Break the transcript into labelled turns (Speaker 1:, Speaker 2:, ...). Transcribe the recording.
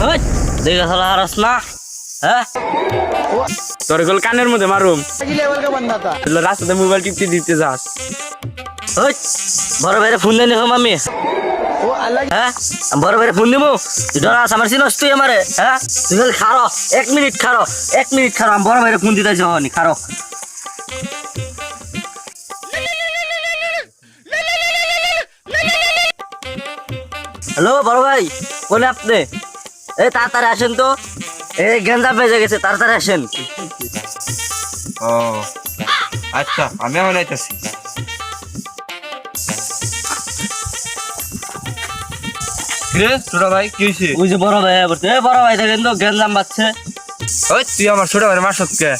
Speaker 1: ওই দেখে শালা হারাস না হ্যাঁ
Speaker 2: তোর গোল কানের মধ্যে মারুম রাস্তাতে মোবাইল টিপতে দিতে যাস
Speaker 1: ওই বড় ভাইরে ফোন দেনি হম আমি হ্যাঁ বড় ভাইরে ফোন দিব তুই ডরাস আমার চিনস তুই আমারে হ্যাঁ তুই খালি খারো 1 মিনিট খারো 1 মিনিট খারো আমি বড় ভাইরে ফোন দিতে যাওনি খারো হ্যালো বড় ভাই বলে আপনি এই তাড়াতাড়ি আসেন তো এই গেঞ্জা বেজে গেছে তাড়াতাড়ি আসেন
Speaker 3: ও আচ্ছা আমি এখন আইতাছি। রে ছোট ভাই কি হইছে?
Speaker 1: ওই যে বড় ভাই বলতে এই বড় ভাই দেখেন তো গেঞ্জাম বাচ্ছে
Speaker 3: ওই তুই আমার ছোট ভাই মারছত কে?